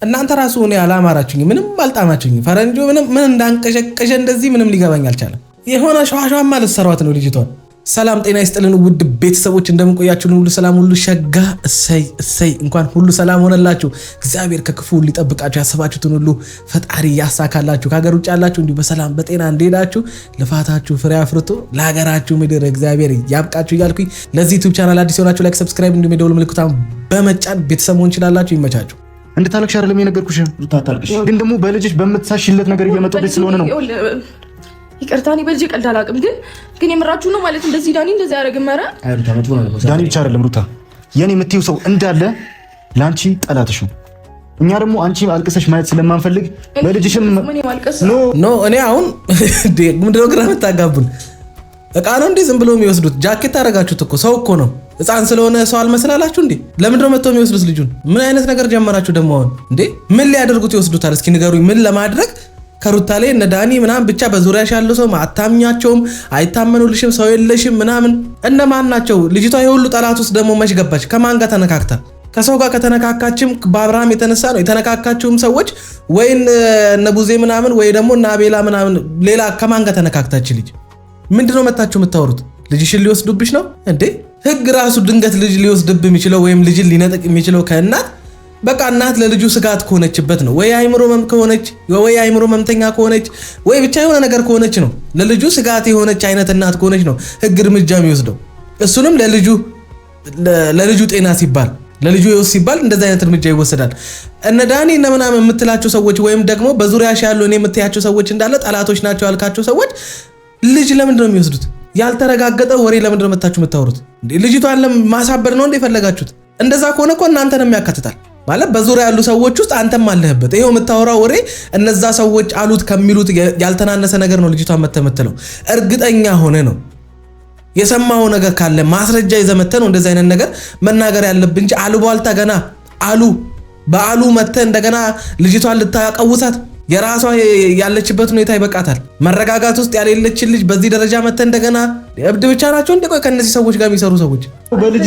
እናንተ ራሱ እኔ አላማራችሁኝ ምንም አልጣማችሁኝ ፈረንጆ ምን እንዳንቀሸቀሸ እንደዚህ ምንም ሊገባኝ አልቻለም የሆነ ሸዋሸዋማ ልትሰሯት ነው ልጅቷን ሰላም ጤና ይስጥልን ውድ ቤተሰቦች እንደምን ቆያችሁልን ሁሉ ሰላም ሁሉ ሸጋ እሰይ እንኳን ሁሉ ሰላም ሆነላችሁ እግዚአብሔር ከክፉ ሊጠብቃችሁ ያሰባችሁትን ሁሉ ፈጣሪ ያሳካላችሁ ከሀገር ውጭ ያላችሁ እንዲሁ በሰላም በጤና እንደሄዳችሁ ልፋታችሁ ፍሬ አፍርቶ ለሀገራችሁ ምድር እግዚአብሔር ያብቃችሁ እያልኩኝ ለዚህ ዩቲዩብ ቻናል አዲስ ሆናችሁ ላይክ ሰብስክራይብ እንዲሁም የደወል ምልክቱን በመጫን ቤተሰብ መሆን ይችላላችሁ ይመቻችሁ እንድታለቅሽ አይደለም የነገርኩሽ ልታታልቅሽ ግን ደግሞ በልጅሽ በምትሳሽለት ነገር እየመጣበት ስለሆነ ነው ይቅርታኒ በልጅ ቀልድ አላውቅም ግን የምራችሁ ነው ማለት እንደዚህ ዳኒ እንደዚህ ያደርግም መራ ዳኒ ብቻ አይደለም ሩታ የኔ የምትይው ሰው እንዳለ ላንቺ ጠላትሽ ነው እኛ ደግሞ አንቺ አልቅሰሽ ማየት ስለማንፈልግ በልጅሽም ኖ እኔ አሁን ምንድነው ግራ መታጋቡን እቃ ነው እንዴ ዝም ብሎ የሚወስዱት ጃኬት አደረጋችሁት እኮ ሰው እኮ ነው ህፃን ስለሆነ ሰው አልመሰላላችሁ እንዴ ለምንድነው መጥተው የሚወስዱት ልጁን ምን አይነት ነገር ጀመራችሁ ደግሞ አሁን እንዴ ምን ሊያደርጉት ይወስዱታል እስኪ ንገሩኝ ምን ለማድረግ ከሩታ ላይ እነ ዳኒ ምናምን ብቻ በዙሪያሽ ያለው ሰው አታምኛቸውም አይታመኑልሽም ሰው የለሽም ምናምን እነማን ናቸው ልጅቷ የሁሉ ጠላት ውስጥ ደግሞ መች ገባች ከማን ጋር ተነካክታ ከሰው ጋር ከተነካካችም በአብርሃም የተነሳ ነው የተነካካችሁም ሰዎች ወይ እነ ቡዜ ምናምን ወይ ደግሞ እነ አቤላ ምናምን ሌላ ከማን ጋር ተነካክታች ልጅ ምንድነው መታችሁ የምታወሩት ልጅሽን ሊወስዱብሽ ነው እንዴ ህግ ራሱ ድንገት ልጅ ሊወስድብ የሚችለው ወይም ልጅን ሊነጥቅ የሚችለው ከእናት በቃ እናት ለልጁ ስጋት ከሆነችበት ነው ወይ አይምሮ መም ከሆነች ወይ አይምሮ መምተኛ ከሆነች ወይ ብቻ የሆነ ነገር ከሆነች ነው ለልጁ ስጋት የሆነች አይነት እናት ከሆነች ነው ህግ እርምጃ የሚወስደው እሱንም ለልጁ ጤና ሲባል ለልጁ ይወስ ሲባል እንደዛ አይነት እርምጃ ይወሰዳል እነ ዳኒ እነ ምናምን የምትላቸው ሰዎች ወይም ደግሞ በዙሪያሽ ያሉ እኔ የምትያቸው ሰዎች እንዳለ ጠላቶች ናቸው ያልካቸው ሰዎች ልጅ ለምንድን ነው የሚወስዱት ያልተረጋገጠ ወሬ ለምንድን ነው መታችሁ የምታወሩት ልጅቷን ለማሳበር ነው እንደፈለጋችሁት እንደዛ ከሆነ እኮ እናንተንም ያካትታል ማለት በዙሪያ ያሉ ሰዎች ውስጥ አንተም አለህበት ይሄው የምታወራው ወሬ እነዛ ሰዎች አሉት ከሚሉት ያልተናነሰ ነገር ነው ልጅቷን መተመተለው እርግጠኛ ሆነ ነው የሰማው ነገር ካለ ማስረጃ ይዘመተነው እንደዛ አይነት ነገር መናገር ያለብን እንጂ አሉባልታ ገና በአሉ መተ እንደገና ልጅቷን ልታቀውሳት የራሷ ያለችበት ሁኔታ ይበቃታል መረጋጋት ውስጥ ያለለች ልጅ በዚህ ደረጃ መተ እንደገና እብድ ብቻ ናቸው እንዴ ቆይ ከነዚህ ሰዎች ጋር የሚሰሩ ሰዎች በልጅ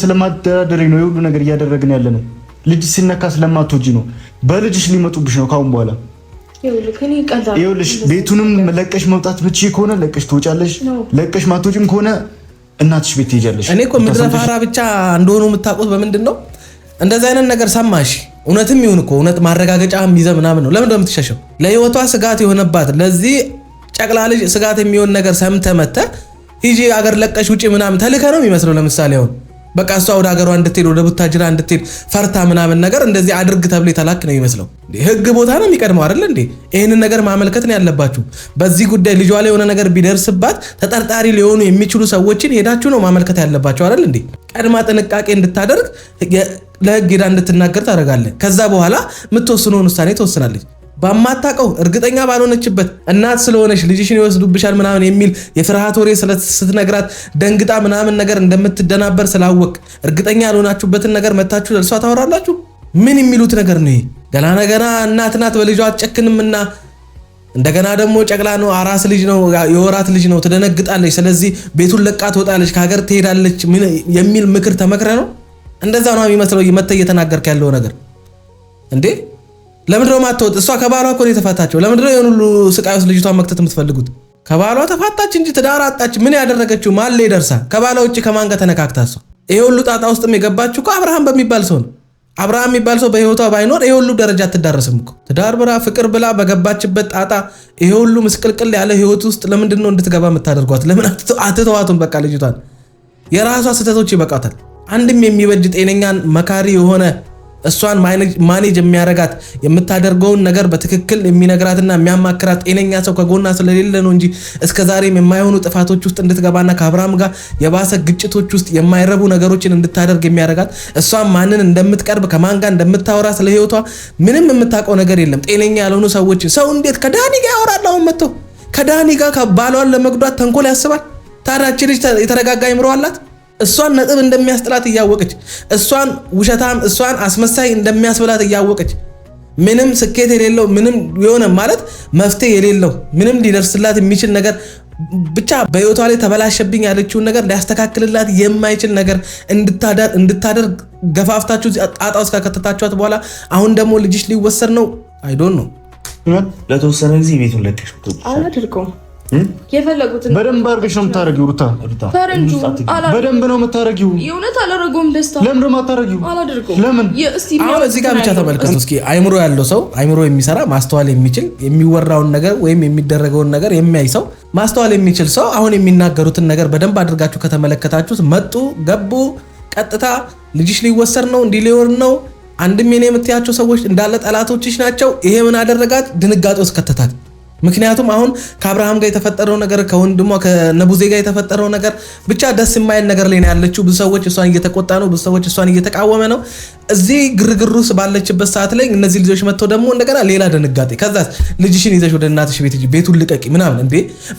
ስለማደረግ ነው ሁሉ ነገር እያደረግን ያለ ነው ልጅ ሲነካ ስለማትወጂ ነው በልጅሽ ሊመጡብሽ ነው ካሁን በኋላ ይኸውልሽ ቤቱንም ለቀሽ መውጣት ብቻ ከሆነ ለቀሽ ትወጫለሽ ለቀሽ ማትወጪም ከሆነ እናትሽ ቤት ትሄጃለሽ እኔ እኮ ምድረፋራ ብቻ እንደሆኑ የምታውቁት በምንድን ነው እንደዛ አይነት ነገር ሰማሽ እውነትም ይሁን እኮ እውነት ማረጋገጫ ሚዘ ምናምን ነው ለምን እንደምትሸሸው ለህይወቷ ስጋት የሆነባት ለዚህ ጨቅላ ልጅ ስጋት የሚሆን ነገር ሰምተመተ ሂጂ አገር ለቀሽ ውጪ ምናምን ተልከ ነው የሚመስለው ለምሳሌ አሁን በቃ እሷ ወደ ሀገሯ እንድትሄድ ወደ ቡታጅራ እንድትሄድ ፈርታ ምናምን ነገር እንደዚህ አድርግ ተብለ ተላክ ነው የሚመስለው ህግ ቦታ ነው የሚቀድመው አይደል እንዴ ይሄንን ነገር ማመልከት ነው ያለባችሁ በዚህ ጉዳይ ልጇ ላይ የሆነ ነገር ቢደርስባት ተጠርጣሪ ሊሆኑ የሚችሉ ሰዎችን ሄዳችሁ ነው ማመልከት ያለባችሁ አይደል እንዴ ቀድማ ጥንቃቄ እንድታደርግ ለህግ ሄዳ እንድትናገር ታደርጋለህ ከዛ በኋላ የምትወስነውን ውሳኔ ትወስናለች በማታቀው እርግጠኛ ባልሆነችበት እናት ስለሆነች ልጅሽን ይወስዱብሻል ምናምን የሚል የፍርሃት ወሬ ስትነግራት ደንግጣ ምናምን ነገር እንደምትደናበር ስላወቅ እርግጠኛ ያልሆናችሁበትን ነገር መታችሁ ለሷ ታወራላችሁ ምን የሚሉት ነገር ነው ገና እናት በልጇ አትጨክንምና እንደገና ደግሞ ጨቅላ ነው አራስ ልጅ ነው የወራት ልጅ ነው ትደነግጣለች ስለዚህ ቤቱን ለቃ ትወጣለች ከሀገር ትሄዳለች የሚል ምክር ተመክረ ነው እንደዛ ነው የሚመስለው መተ እየተናገርክ ያለው ነገር እንዴ ለምንድነው ማትወጥ እሷ ከባሏ እኮ ነው የተፋታቸው ለምንድነው የሆነ ሁሉ ስቃይ ውስጥ ልጅቷን መክተት የምትፈልጉት ከባሏ ተፋታች እንጂ ትዳር አጣች ምን ያደረገችው ማን ላይ ደርሳ ከባሏ ውጪ ከማን ጋር ተነካክታ እሷ ይሄ ሁሉ ጣጣ ውስጥም የገባችው እኮ አብርሃም በሚባል ሰው ነው አብርሃም የሚባል ሰው በህይወቷ ባይኖር ይሄ ሁሉ ደረጃ አትዳረስም እኮ ትዳር ብራ ፍቅር ብላ በገባችበት ጣጣ ይሄ ሁሉ ምስቅልቅል ያለ ህይወት ውስጥ ለምንድነው እንድትገባ የምታደርጓት ለምን አትተዋቱም በቃ ልጅቷን የራሷ ስህተቶች ይበቃታል አንድም የሚበጅ ጤነኛን መካሪ የሆነ እሷን ማኔጅ የሚያረጋት የምታደርገውን ነገር በትክክል የሚነግራትና የሚያማክራት ጤነኛ ሰው ከጎና ስለሌለ ነው እንጂ እስከዛሬም የማይሆኑ ጥፋቶች ውስጥ እንድትገባና ከአብርሃም ጋር የባሰ ግጭቶች ውስጥ የማይረቡ ነገሮችን እንድታደርግ የሚያረጋት እሷን ማንን እንደምትቀርብ ከማን ጋር እንደምታወራ ስለ ህይወቷ ምንም የምታውቀው ነገር የለም ጤነኛ ያልሆኑ ሰዎች ሰው እንዴት ከዳኒ ጋር ያወራል አሁን መጥቶ ከዳኒ ጋር ከባሏን ለመጉዳት ተንኮል ያስባል ታዲያች ልጅ የተረጋጋ አይምሮ አላት እሷን ነጥብ እንደሚያስጥላት እያወቀች እሷን ውሸታም እሷን አስመሳይ እንደሚያስብላት እያወቀች ምንም ስኬት የሌለው ምንም የሆነ ማለት መፍትሄ የሌለው ምንም ሊደርስላት የሚችል ነገር ብቻ በህይወቷ ላይ ተበላሸብኝ ያለችውን ነገር ሊያስተካክልላት የማይችል ነገር እንድታደርግ ገፋፍታችሁ ጣጣ ውስጥ ከተታችኋት በኋላ አሁን ደግሞ ልጅሽ ሊወሰድ ነው። አይ ዶንት ኖ ለተወሰነ ጊዜ ቤቱን ለቀሽ አላደርገውም። የፈለጉትን በደንብ አድርገሽ ነው የምታረጊው ሩታ። ፈረንጁ በደንብ ነው የምታረጊው። የእውነት አላደርገውም። ደስታ ለምን ነው የማታረጊው? አላደርገውም። ለምን? አሁን እዚህ ጋር ብቻ ተመልከቱ እስኪ። አይምሮ ያለው ሰው፣ አይምሮ የሚሰራ ማስተዋል የሚችል የሚወራውን ነገር ወይም የሚደረገውን ነገር የሚያይ ሰው፣ ማስተዋል የሚችል ሰው አሁን የሚናገሩትን ነገር በደንብ አድርጋችሁ ከተመለከታችሁት መጡ ገቡ ቀጥታ ልጅሽ ሊወሰድ ነው እንዲህ ሊሆን ነው አንድም የኔ የምትያቸው ሰዎች እንዳለ ጠላቶችሽ ናቸው። ይሄ ምን አደረጋት? ድንጋጤ ውስጥ ከተታት። ምክንያቱም አሁን ከአብርሃም ጋር የተፈጠረው ነገር ከወንድሟ ከነቡዜ ጋር የተፈጠረው ነገር ብቻ ደስ የማይል ነገር ላይ ነው ያለችው። ብዙ ሰዎች እሷን እየተቆጣ ነው፣ ብዙ ሰዎች እሷን እየተቃወመ ነው። እዚህ ግርግር ውስጥ ባለችበት ሰዓት ላይ እነዚህ ልጆች መጥተው ደግሞ እንደገና ሌላ ድንጋጤ። ከዛ ልጅሽን ይዘሽ ወደ እናትሽ ቤት ቤቱን ልቀቂ ምናምን። እንዴ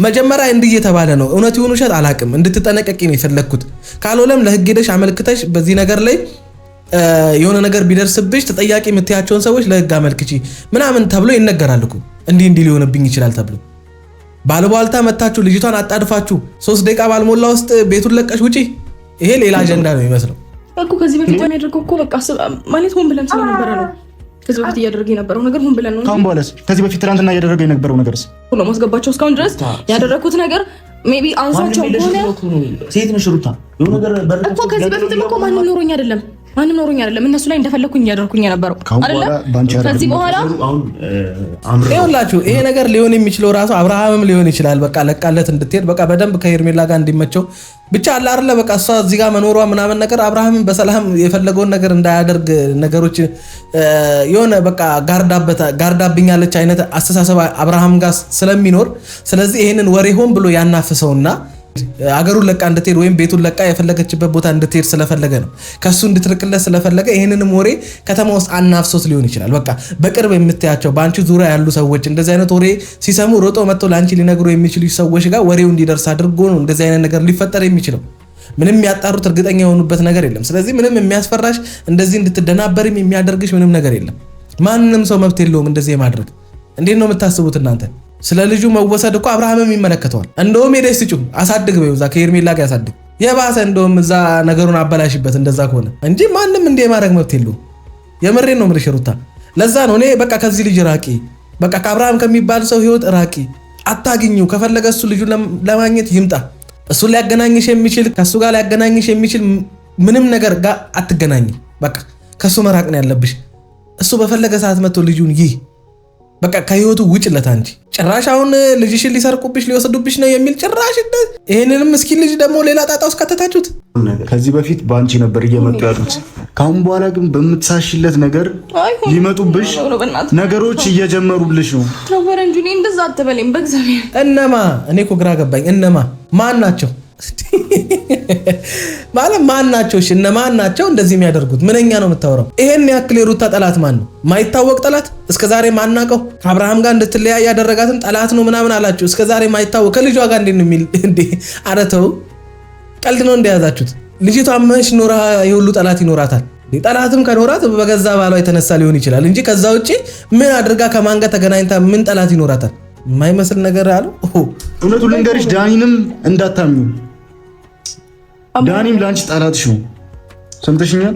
መጀመሪያ እንዲህ እየተባለ ነው። እውነት ይሁን ውሸት አላቅም፣ እንድትጠነቀቂ ነው የፈለግኩት። ካልሆነም ለህግ ሄደሽ አመልክተሽ በዚህ ነገር ላይ የሆነ ነገር ቢደርስብሽ ተጠያቂ የምትያቸውን ሰዎች ለህግ አመልክቺ ምናምን ተብሎ ይነገራል እኮ። እንዲህ ሊሆንብኝ ይችላል ተብሎ ባልቧልታ መታችሁ ልጅቷን አጣድፋችሁ 3 ደቂቃ ባልሞላ ውስጥ ቤቱን ለቀሽ ውጪ። ይሄ ሌላ አጀንዳ ነው የሚመስለው እኮ። ከዚህ በፊት የሚያደርገው እኮ በቃ ማለት ሆን ብለን ስለነበረ ነው። ከዚህ በፊት እያደረገ የነበረው ነገር ሆን ብለን ነው። ካሁን በኋላስ ከዚህ በፊት ትናንትና እያደረገ የነበረው ነገርስ ሁሉ ማስገባቸው እስካሁን ድረስ ያደረኩት ነገር ሜቢ አንሳቸው ሆነ ሴት ነሽ ሩታ የሆነ ነገር እኮ ከዚህ በፊት እኮ ማንም ኖሮኝ አይደለም እነሱ ላይ እንደፈለኩኝ እያደረኩኝ የነበረው አይደለም። ከዚህ በኋላ ይኸውላችሁ ይሄ ነገር ሊሆን የሚችለው ራሱ አብርሃምም ሊሆን ይችላል። በቃ ለቃለት እንድትሄድ በቃ በደንብ ከሄርሜላ ጋር እንዲመቸው ብቻ አለ አይደለ። በቃ እሷ እዚህ ጋር መኖሯ ምናምን ነገር አብርሃምም በሰላም የፈለገውን ነገር እንዳያደርግ ነገሮች የሆነ በቃ ጋርዳብኛለች አይነት አስተሳሰብ አብርሃም ጋር ስለሚኖር ስለዚህ ይሄንን ወሬ ሆን ብሎ ያናፍሰውና አገሩን ለቃ እንድትሄድ ወይም ቤቱን ለቃ የፈለገችበት ቦታ እንድትሄድ ስለፈለገ ነው። ከሱ እንድትርቅለት ስለፈለገ ይሄንንም ወሬ ከተማ ውስጥ አናፍሶት ሊሆን ይችላል። በቃ በቅርብ የምትያቸው በአንቺ ዙሪያ ያሉ ሰዎች እንደዚህ አይነት ወሬ ሲሰሙ ሮጦ መጥቶ ለአንቺ ሊነግሩ የሚችሉ ሰዎች ጋር ወሬው እንዲደርስ አድርጎ ነው እንደዚህ አይነት ነገር ሊፈጠር የሚችለው። ምንም ያጣሩት እርግጠኛ የሆኑበት ነገር የለም። ስለዚህ ምንም የሚያስፈራሽ እንደዚህ እንድትደናበርም የሚያደርግሽ ምንም ነገር የለም። ማንንም ሰው መብት የለውም እንደዚህ የማድረግ። እንዴት ነው የምታስቡት እናንተ? ስለ ልጁ መወሰድ እኮ አብርሃምም ይመለከተዋል። እንደውም ሄደሽ ስጪው አሳድግ በይው እዛ ከሄርሜላ ጋር ያሳድግ። የባሰ እንደውም እዛ ነገሩን አበላሽበት እንደዛ ከሆነ እንጂ ማንም እንደ ማድረግ መብት የለውም። የምሬን ነው የምልሽ ሩታ። ለዛ ነው እኔ በቃ ከዚህ ልጅ ራቂ፣ በቃ ከአብርሃም ከሚባል ሰው ህይወት ራቂ፣ አታግኙ። ከፈለገ እሱ ልጁ ለማግኘት ይምጣ። እሱ ሊያገናኝሽ የሚችል ከሱ ጋር ሊያገናኝሽ የሚችል ምንም ነገር ጋር አትገናኝ። በቃ ከሱ መራቅ ነው ያለብሽ። እሱ በፈለገ ሰዓት መጥቶ ልጁን ይህ በቃ ከህይወቱ ውጭለት አንቺ ጭራሽ አሁን ልጅሽን ሊሰርቁብሽ ሊወስዱብሽ ነው የሚል ጭራሽ ይሄንንም ምስኪን ልጅ ደግሞ ሌላ ጣጣ ውስጥ ከተታችሁት። ከዚህ በፊት በአንቺ ነበር እየመጡ ያሉት። ካሁን በኋላ ግን በምትሳሽለት ነገር ሊመጡብሽ ነገሮች እየጀመሩልሽ ነው። ተወረንጁ እኔ እንደዛ አትበለኝ በእግዚአብሔር። እነማ እኔ እኮ ግራ ገባኝ። እነማ ማን ናቸው ማለት ማን ናቸው? እሺ እነማን ናቸው እንደዚህ የሚያደርጉት? ምንኛ ነው የምታወራው? ይሄን ያክል የሩታ ጠላት ማን ነው? ማይታወቅ ጠላት እስከዛሬ ማናቀው ከአብርሃም ጋር እንድትለያይ ያደረጋትን ጠላት ነው ምናምን አላችሁ። እስከዛሬ ማይታወቅ ከልጇ ጋር እንዴት ነው የሚል እንዴ? ኧረ ተው፣ ቀልድ ነው እንደያዛችሁት። ልጅቷ መች ኖራ የሁሉ ጠላት ይኖራታል? ጠላትም ከኖራት በገዛ ባሏ የተነሳ ሊሆን ይችላል እንጂ ከዛ ውጪ ምን አድርጋ ከማን ጋር ተገናኝታ ምን ጠላት ይኖራታል? የማይመስል ነገር አለው። እውነቱን ልንገርሽ ዳኒንም እንዳታምኙ። ዳኒም ለአንቺ ጠላትሽ ነው። ሰምተሽኛል?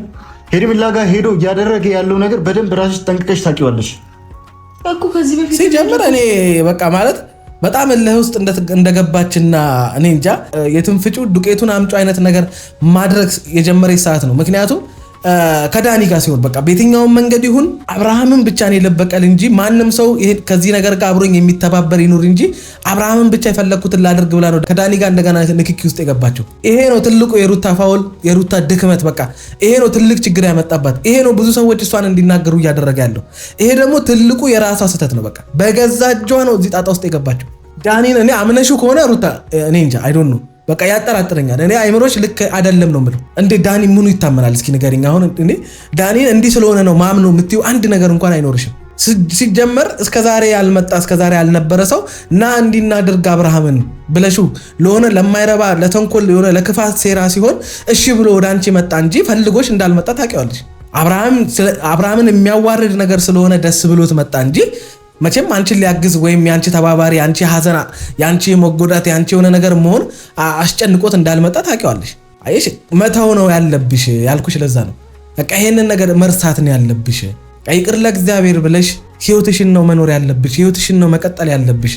ሄርሜላ ጋር ሄዶ እያደረገ ያለው ነገር በደንብ ራስሽ ጠንቅቀሽ ታውቂዋለሽ እኮ። ከዚህ በፊት ሲጀምር እኔ በቃ ማለት በጣም እልህ ውስጥ እንደገባችና እኔ እንጃ የትንፍጩ ዱቄቱን አምጩ አይነት ነገር ማድረግ የጀመረች ሰዓት ነው። ምክንያቱም ከዳኒ ጋር ሲሆን በቃ በየትኛውም መንገድ ይሁን አብርሃምን ብቻ ነው የለበቀል እንጂ ማንም ሰው ከዚህ ነገር ጋር አብሮኝ የሚተባበር ይኑር እንጂ አብርሃምን ብቻ የፈለኩትን ላድርግ ብላ ነው ከዳኒ ጋር እንደገና ንክኪ ውስጥ የገባቸው። ይሄ ነው ትልቁ የሩታ ፋውል፣ የሩታ ድክመት። በቃ ይሄ ነው ትልቅ ችግር ያመጣባት። ይሄ ነው ብዙ ሰዎች እሷን እንዲናገሩ እያደረገ ያለው። ይሄ ደግሞ ትልቁ የራሷ ስህተት ነው። በቃ በገዛ እጇ ነው እዚህ ጣጣ ውስጥ የገባቸው። ዳኒን እኔ አምነሽው ከሆነ ሩታ እኔ እንጃ አይ ዶንት ኖ በቃ ያጠራጥረኛል። እኔ አይምሮች ልክ አይደለም ነው የምለው። እንዴ ዳኒ ምኑ ይታመናል? እስኪ ንገሪኝ። አሁን እኔ ዳኒን እንዲህ ስለሆነ ነው ማምነው የምትይው አንድ ነገር እንኳን አይኖርሽም። ሲጀመር እስከዛሬ ያልመጣ እስከዛሬ ያልነበረ ሰው ና እንዲናደርግ አብርሃምን ብለሽው ለሆነ ለማይረባ ለተንኮል የሆነ ለክፋት ሴራ ሲሆን እሺ ብሎ ወደ አንቺ መጣ እንጂ ፈልጎሽ እንዳልመጣ ታውቂዋለሽ። አብርሃምን የሚያዋርድ ነገር ስለሆነ ደስ ብሎት መጣ እንጂ መቼም አንቺን ሊያግዝ ወይም ያንቺ ተባባሪ ያንቺ ሐዘን ያንቺ መጎዳት ያንቺ የሆነ ነገር መሆን አስጨንቆት እንዳልመጣ ታውቂዋለሽ። አይሽ መተው ነው ያለብሽ ያልኩሽ ለዛ ነው። በቃ ይሄንን ነገር መርሳት ነው ያለብሽ። ይቅር ለእግዚአብሔር ብለሽ ህይወትሽን ነው መኖር ያለብሽ። ህይወትሽን ነው መቀጠል ያለብሽ።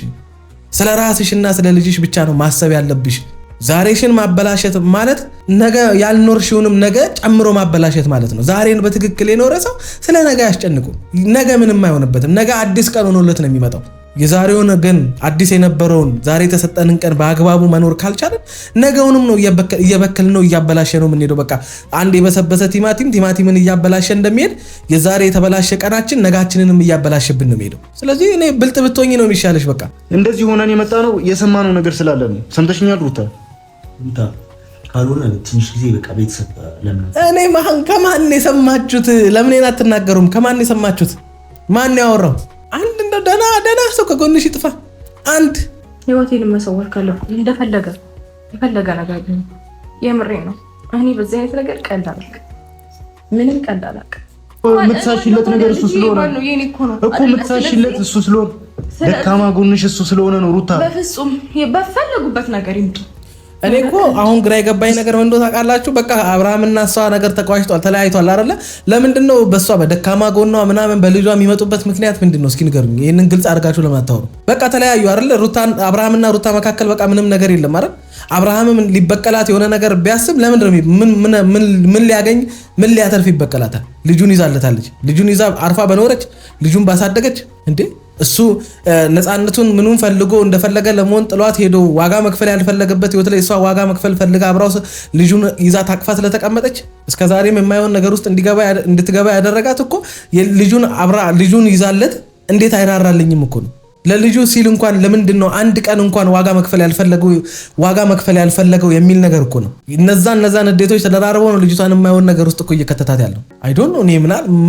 ስለ ራስሽና ስለ ልጅሽ ብቻ ነው ማሰብ ያለብሽ። ዛሬሽን ማበላሸት ማለት ነገ ያልኖርሽውንም ነገ ጨምሮ ማበላሸት ማለት ነው። ዛሬን በትክክል የኖረ ሰው ስለ ነገ ያስጨንቁ። ነገ ምንም አይሆንበትም። ነገ አዲስ ቀን ሆኖለት ነው የሚመጣው። የዛሬውን ግን አዲስ የነበረውን ዛሬ የተሰጠንን ቀን በአግባቡ መኖር ካልቻለን ነገውንም ነው እየበከልን ነው እያበላሸ ነው የምንሄደው። በቃ አንድ የበሰበሰ ቲማቲምን እያበላሸ እንደሚሄድ የዛሬ የተበላሸ ቀናችን ነጋችንንም እያበላሸብን ነው የሚሄደው። ስለዚህ እኔ ብልጥ ብትሆኚ ነው የሚሻለሽ። በቃ እንደዚህ ሆነን የመጣ ነው የሰማነው ነገር ስላለ ነው። ሰምተሽኛል ሩታ? ካልሆነ ትንሽ ጊዜ በቃ ቤተሰብ ለምን እኔ ከማን የሰማችሁት? ለምን አትናገሩም? ከማን የሰማችሁት? ማን ያወራው? አንድ እንደ ደና ሰው ከጎንሽ ይጥፋ። አንድ ህይወቴን መሰወር ካለብኝ እንደፈለገ የፈለገ ነገር ግን የምሬ ነው። እኔ በዚህ አይነት ነገር ቀልድ አላውቅም። ምንም ቀልድ አላውቅም። የምትሳሽለት ነገር እሱ ስለሆነ እኮ የምትሳሽለት እሱ ስለሆነ ደካማ ጎንሽ እሱ ስለሆነ ነው ሩታ። በፍጹም በፈለጉበት ነገር ይምጡ። እኔ እኮ አሁን ግራ የገባኝ ነገር ምን እንደሆነ ታውቃላችሁ? በቃ አብርሃምና እሷ ነገር ተቋጭቷል፣ ተለያይቷል አይደለ? ለምንድነው በእሷ በደካማ ጎኗ ምናምን በልጇ የሚመጡበት ምክንያት ምንድነው? እስኪ ንገሩኝ። ይሄንን ግልጽ አድርጋችሁ ለማታወሩ በቃ ተለያዩ አይደለ? አብርሃምና ሩታ መካከል በቃ ምንም ነገር የለም አይደል? አብርሃምም ሊበቀላት የሆነ ነገር ቢያስብ ለምንድነው ምን ሊያገኝ ምን ሊያተርፍ ይበቀላታል? ልጁን ይዛለታለች። ልጁን ይዛ አርፋ በኖረች ልጁን ባሳደገች እንዴ እሱ ነፃነቱን ምኑን ፈልጎ እንደፈለገ ለመሆን ጥሏት ሄዶ ዋጋ መክፈል ያልፈለገበት ህይወት ላይ እሷ ዋጋ መክፈል ፈልጋ አብራው ልጁን ይዛ ታቅፋ ስለተቀመጠች እስከዛሬም የማይሆን ነገር ውስጥ እንድትገባ ያደረጋት እኮ ልጁን ይዛለት እንዴት አይራራልኝም እኮ ነው። ለልጁ ሲል እንኳን ለምንድን ነው አንድ ቀን እንኳን ዋጋ መክፈል ያልፈለገው የሚል ነገር እኮ ነው። እነዛን እዴቶች ተደራርበው ነው ልጅቷን የማይሆን ነገር ውስጥ እኮ እየከተታት ያለው። አይ ዶንት ኖ እኔ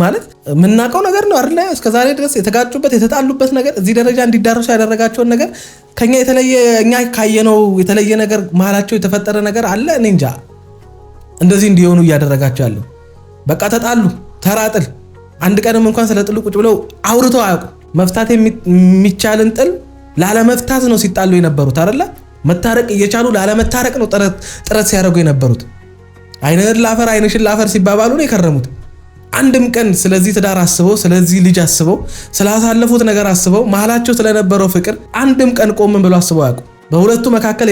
ማለት የምናውቀው ነገር ነው አይደል? እስከዛሬ ድረስ የተጋጩበት የተጣሉበት ነገር እዚህ ደረጃ እንዲዳረሱ ያደረጋቸውን ነገር ከኛ የተለየ እኛ ካየነው የተለየ ነገር መሀላቸው የተፈጠረ ነገር አለ? እኔ እንጃ። እንደዚህ እንዲሆኑ እያደረጋቸው ያለው በቃ ተጣሉ፣ ተራጥል። አንድ ቀንም እንኳን ስለ ጥሉ ቁጭ ብለው አውርተው አያውቁ። መፍታት የሚቻልን ጥል ላለመፍታት ነው ሲጣሉ የነበሩት አይደለ? መታረቅ እየቻሉ ላለመታረቅ ነው ጥረት ሲያደርጉ የነበሩት። አይንህን ላፈር አይንሽን ላፈር ሲባባሉ ነው የከረሙት። አንድም ቀን ስለዚህ ትዳር አስበው ስለዚህ ልጅ አስበው ስላሳለፉት ነገር አስበው መሀላቸው ስለነበረው ፍቅር አንድም ቀን ቆም ብለው አስበው አያውቁ። በሁለቱ መካከል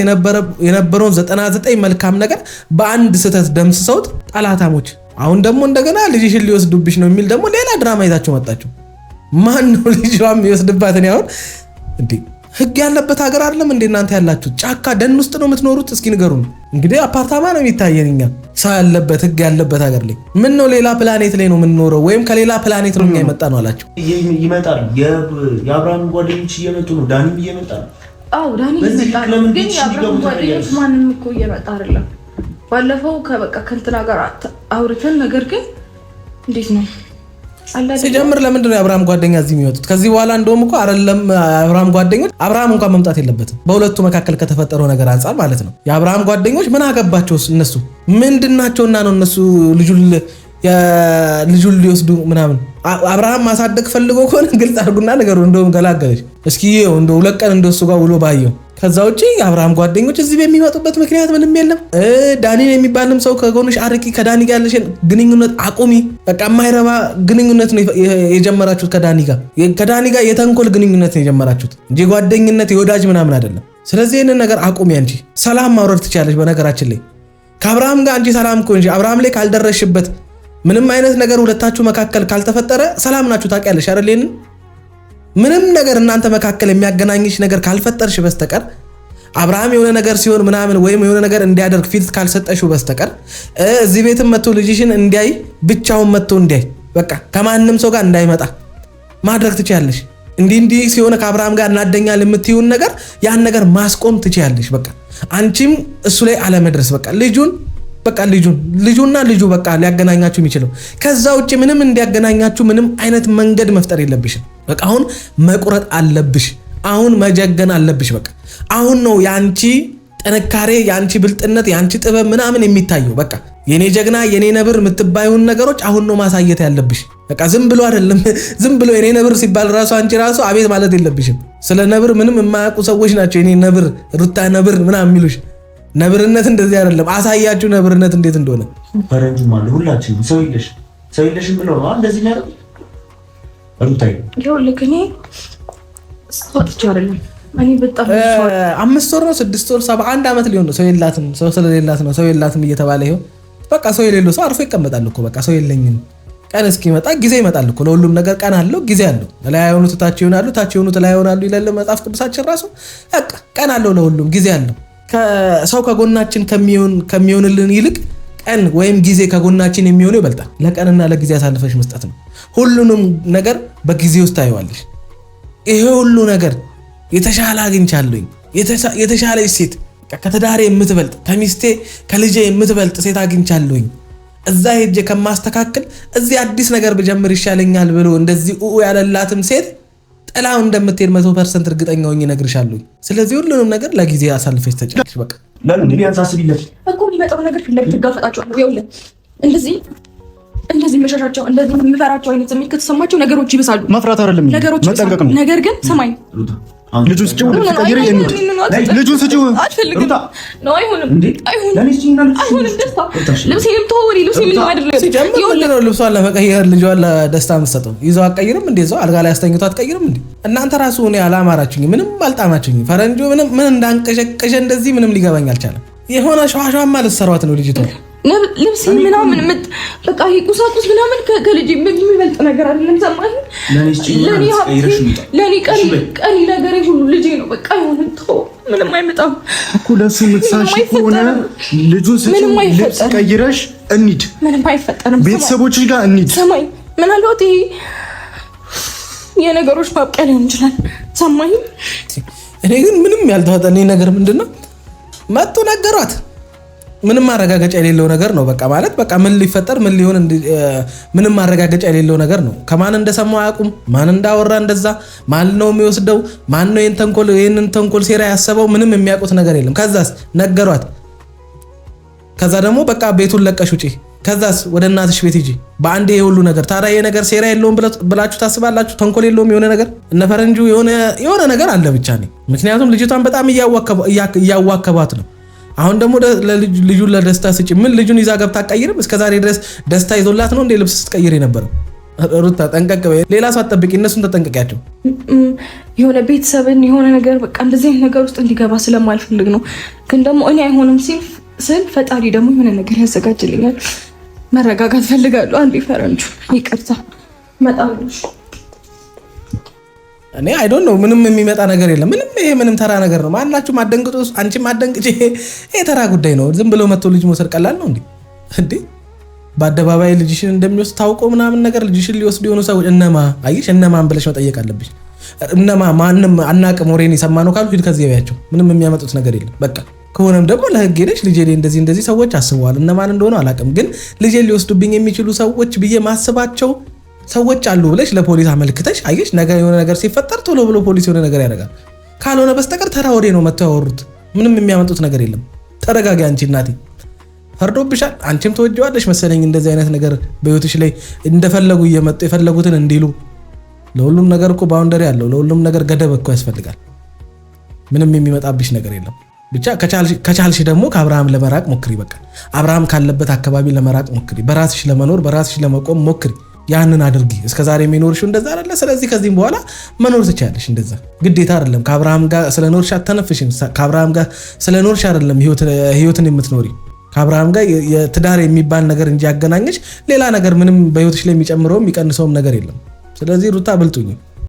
የነበረውን 99 መልካም ነገር በአንድ ስህተት ደምስሰውት ጠላታሞች። አሁን ደግሞ እንደገና ልጅሽን ሊወስዱብሽ ነው የሚል ደግሞ ሌላ ድራማ ይዛቸው መጣችሁ። ማን ነው ልጅዋም ይወስድባት? ነው አሁን እንዴ ህግ ያለበት ሀገር አይደለም እንዴ እናንተ ያላችሁት? ጫካ ደን ውስጥ ነው የምትኖሩት? እስኪ ንገሩን። እንግዲህ አፓርታማ ነው የሚታየን እኛ ሰው ያለበት ህግ ያለበት ሀገር ላይ ምን ነው ሌላ ፕላኔት ላይ ነው የምንኖረው? ወይም ከሌላ ፕላኔት ነው እኛ የመጣ ነው አላችሁ? ይመጣል። የአብርሃም ጓደኞች እየመጡ ነው። ዳኒም እየመጣ ነው። አዎ ዳኒ ይመጣል። ግን የአብርሃም ጓደኞች ማንም እኮ እየመጣ አይደለም። ባለፈው ከእንትና ጋር አውርተን ነገር ግን እንዴት ነው ሲጀምር ለምንድን ነው የአብርሃም ጓደኛ እዚህ የሚወጡት? ከዚህ በኋላ እንደውም እኮ አይደለም አብርሃም ጓደኞች አብርሃም እንኳን መምጣት የለበትም። በሁለቱ መካከል ከተፈጠረው ነገር አንፃር ማለት ነው። የአብርሃም ጓደኞች ምን አገባቸው? እነሱ ምንድናቸውና ነው እነሱ ልጁን ሊወስዱ ምናምን? አብርሃም ማሳደግ ፈልጎ ከሆነ ግልጽ አድርጉና ነገሩ እንደውም ገላገለች። እስኪ እንደው ሁለት ቀን እንደሱ ጋር ውሎ ባየው። ከዛ ውጪ የአብርሃም ጓደኞች እዚህ በሚመጡበት ምክንያት ምንም የለም። ዳኒን የሚባልም ሰው ከጎንሽ አርቂ፣ ከዳኒ ጋር ያለሽን ግንኙነት አቁሚ። በቃ የማይረባ ግንኙነት ነው የጀመራችሁት ከዳኒ ጋር የተንኮል ግንኙነት ነው የጀመራችሁት እንጂ ጓደኝነት የወዳጅ ምናምን አይደለም። ስለዚህ ይህንን ነገር አቁሚ። አንቺ ሰላም ማውረድ ትችላለሽ። በነገራችን ላይ ከአብርሃም ጋር አንቺ ሰላም እኮ እንጂ አብርሃም ላይ ካልደረሽበት ምንም አይነት ነገር ሁለታችሁ መካከል ካልተፈጠረ ሰላም ናችሁ። ታውቂያለሽ አይደል? ይሄንን ምንም ነገር እናንተ መካከል የሚያገናኝሽ ነገር ካልፈጠርሽ በስተቀር አብርሃም የሆነ ነገር ሲሆን ምናምን ወይም የሆነ ነገር እንዲያደርግ ፊልት ካልሰጠሽው በስተቀር እዚህ ቤትም መጥቶ ልጅሽን እንዲያይ ብቻውን መጥቶ እንዲያይ በቃ ከማንም ሰው ጋር እንዳይመጣ ማድረግ ትችያለሽ። እንዲህ ሲሆነ ከአብርሃም ጋር እናደኛል የምትይውን ነገር ያን ነገር ማስቆም ትችያለሽ። በቃ አንቺም እሱ ላይ አለመድረስ በቃ ልጁና ልጁ በቃ ሊያገናኛችሁ የሚችለው ከዛ ውጪ ምንም እንዲያገናኛችሁ ምንም አይነት መንገድ መፍጠር የለብሽም። በቃ አሁን መቁረጥ አለብሽ። አሁን መጀገን አለብሽ። በቃ አሁን ነው ያንቺ ጥንካሬ፣ የአንቺ ብልጥነት፣ የአንቺ ጥበብ ምናምን የሚታየው በቃ የኔ ጀግና የኔ ነብር የምትባዩን ነገሮች አሁን ነው ማሳየት ያለብሽ። በቃ ዝም ብሎ አይደለም። ዝም ብሎ የኔ ነብር ሲባል ራሱ አንቺ ራሱ አቤት ማለት የለብሽም። ስለ ነብር ምንም የማያውቁ ሰዎች ናቸው የኔ ነብር ሩታ ነብር ምናምን የሚሉሽ። ነብርነት እንደዚህ አይደለም። አሳያችሁ ነብርነት እንዴት እንደሆነ። ፈረንጁ ማለት ሁላችንም ሰው የለሽም ብለው ነው እንደዚህ የሚያደርጉ። ሩታዬ ይኸውልህ እኔ ስወጥቼ አይደለም እኔ በጣም 5 ወር ነው 6 ወር 71 ዓመት ሊሆን ነው ሰው የላትም። ሰው ስለሌላት ነው ሰው የላትም እየተባለ ይኸው በቃ ሰው የሌለው ሰው አርፎ ይቀመጣል እኮ። በቃ ሰው የለኝም ቀን እስኪመጣ ጊዜ ይመጣል እኮ። ለሁሉም ነገር ቀን አለው ጊዜ አለው። ላይ የሆኑት ታች ይሆናሉ፣ ታች የሆኑት ላይ ይሆናሉ ይላል መጽሐፍ ቅዱሳችን ራሱ። በቃ ቀን አለው፣ ለሁሉም ጊዜ አለው። ሰው ከጎናችን ከሚሆንልን ይልቅ ቀን ወይም ጊዜ ከጎናችን የሚሆነው ይበልጣል። ለቀንና ለጊዜ አሳልፈሽ መስጠት ነው። ሁሉንም ነገር በጊዜ ውስጥ ታየዋለሽ። ይሄ ሁሉ ነገር የተሻለ አግኝቻለሁኝ፣ የተሻለች ሴት ከተዳሬ የምትበልጥ ከሚስቴ ከልጄ የምትበልጥ ሴት አግኝቻለሁኝ፣ እዛ ሄጄ ከማስተካከል እዚህ አዲስ ነገር ብጀምር ይሻለኛል ብሎ እንደዚህ ያለላትም ሴት ጥላው እንደምትሄድ 100% እርግጠኛ ሆኜ እነግርሻለሁ። ስለዚህ ሁሉንም ነገር ለጊዜ አሳልፈሽ ተጫለሽ። በቃ ለምን ቢያንስ አስቢለት እኮ የሚመጣው ነገር ፊት ለፊት ትጋፈጣቸዋለህ። ይኸውልህ እንደዚህ መሻሻቸው እንደዚህ የምፈራቸው አይነት ስሜት ከተሰማቸው ነገሮች ይብሳሉ። መፍራት አይደለም መጠንቀቅ ነው። ነገር ግን ሰማኝ ልጁን ስጪው ልትቀይሪ የሚል ልጁን ስጪው አልፈልግም ነው። አይሆንም ልብሴንም ተወው። ልብሴ ምን ማድረግ ነው? ልብሷን ለመቀየር ልጇን ለደስታ የምትሰጠው ይዘው አትቀይርም እንዴ? እዛው አልጋ ላይ አስተኝቶ አትቀይርም እንዴ? እናንተ ራሱ እኔ አላማራችሁኝ፣ ምንም አልጣማችሁኝ። ፈረንጆ ምን እንዳንቀሸቀሸ እንደዚህ ምንም ሊገባኝ አልቻለም። የሆነ ሸዋሸዋማ ልትሰሯት ነው ልጅቷ። ልብስ ምናምን በቃ ይሄ ቁሳቁስ ምናምን ከልጅ የሚበልጥ ነገር አይደለም። ሰማኝ ለኔ ቀኒ ነገር ሁሉ ልጄ ነው። በቃ ይሁን ተው፣ ምንም አይመጣም እኮ ለሱ የምትሳሺ ከሆነ ልጁን ልብስ ቀይረሽ እንሂድ። ምንም አይፈጠርም። ቤተሰቦችሽ ጋር እንሂድ። ሰማኝ ምናልባት ይሄ የነገሮች ማብቂያ ሊሆን ይችላል። ሰማኝ እኔ ግን ምንም ያልተዋጠልኝ ነገር ምንድነው መጥቶ ነገሯት። ምንም ማረጋገጫ የሌለው ነገር ነው። በቃ ማለት በቃ ምን ሊፈጠር ምን ሊሆን ምንም ማረጋገጫ የሌለው ነገር ነው። ከማን እንደሰማው አያውቁም። ማን እንዳወራ እንደዛ ማን ነው የሚወስደው? ማን ነው ይሄንን ተንኮል ሴራ ያሰበው? ምንም የሚያውቁት ነገር የለም። ከዛስ ነገሯት። ከዛ ደግሞ በቃ ቤቱን ለቀሽ ውጪ፣ ከዛስ ወደ እናትሽ ቤት ሂጂ። በአንዴ የሁሉ ነገር ታዲያ ይሄ ነገር ሴራ የለውም ብላችሁ ታስባላችሁ? ተንኮል የለውም? የሆነ ነገር እነ ፈረንጁ የሆነ ነገር አለ ብቻ ነው። ምክንያቱም ልጅቷን በጣም እያዋከባት ነው። አሁን ደግሞ ልጁን ለደስታ ስጪ። ምን ልጁን ይዛ ገብታ አትቀይርም? እስከዛሬ ድረስ ደስታ ይዞላት ነው እንዴ ልብስ ስትቀይር የነበረው? ሩታ ጠንቀቅ በይ። ሌላ ሰው አትጠብቂ፣ እነሱን ተጠንቀቂያቸው። የሆነ ቤተሰብን የሆነ ነገር በቃ እንደዚህ አይነት ነገር ውስጥ እንዲገባ ስለማልፈልግ ነው። ግን ደግሞ እኔ አይሆንም ስል ፈጣሪ ደግሞ የሆነ ነገር ያዘጋጅልኛል። መረጋጋት ፈልጋለሁ። አንዴ ፈረንጁ ይቅርታ መጣልሽ። እኔ አይ ዶንት ኖ ምንም የሚመጣ ነገር የለም። ይሄ ምንም ተራ ነገር ነው። ማናችሁም አደንግጡ፣ አንቺም አደንግጪ። ይሄ ተራ ጉዳይ ነው። ዝም ብሎ መጥቶ ልጅ መውሰድ ቀላል ነው እንዴ? በአደባባይ ልጅሽን እንደሚወስድ ታውቆ ምናምን ነገር ልጅሽን ሊወስዱ የሆኑ ሰዎች እነማን ብለሽ መጠየቅ አለብሽ። ማንም አናቅም፣ ወሬን የሰማነው ካሉ ሂድ ከዚህ ያያቸው። ምንም የሚያመጡት ነገር የለም። በቃ ከሆነም ደግሞ ለህግ ሄደሽ ልጄ እንደዚህ ሰዎች አስበዋል፣ እነማን እንደሆነ አላቅም፣ ግን ልጄ ሊወስዱብኝ የሚችሉ ሰዎች ብዬ ማስባቸው ሰዎች አሉ ብለሽ ለፖሊስ አመልክተሽ አየሽ፣ ነገር የሆነ ነገር ሲፈጠር ቶሎ ብሎ ፖሊስ የሆነ ነገር ያደርጋል። ካልሆነ በስተቀር ተራ ወሬ ነው መተው ያወሩት። ምንም የሚያመጡት ነገር የለም። ተረጋጊ አንቺ እናቴ፣ ፈርዶብሻል። አንቺም ተወጂዋለሽ መሰለኝ እንደዚህ አይነት ነገር በህይወትሽ ላይ እንደፈለጉ እየመጡ የፈለጉትን እንዲሉ። ለሁሉም ነገር እኮ ባውንደሪ አለው። ለሁሉም ነገር ገደብ እኮ ያስፈልጋል። ምንም የሚመጣብሽ ነገር የለም። ብቻ ከቻልሽ ደግሞ ከአብርሃም ለመራቅ ሞክሪ። በቃ አብርሃም ካለበት አካባቢ ለመራቅ ሞክሪ። በራስሽ ለመኖር በራስሽ ለመቆም ሞክሪ። ያንን አድርጊ። እስከዛሬ የሚኖርሽው እንደዛ አይደለ? ስለዚህ ከዚህም በኋላ መኖር ትችያለሽ። እንደዛ ግዴታ አይደለም። ከአብርሃም ጋር ስለኖርሽ አተነፍሽም። ከአብርሃም ጋር ስለኖርሽ አይደለም ህይወትን የምትኖሪ። ከአብርሃም ጋር የትዳር የሚባል ነገር እንጂ ያገናኘሽ ሌላ ነገር ምንም በህይወትሽ ላይ የሚጨምረውም የሚቀንሰውም ነገር የለም። ስለዚህ ሩታ ብልጡኝ።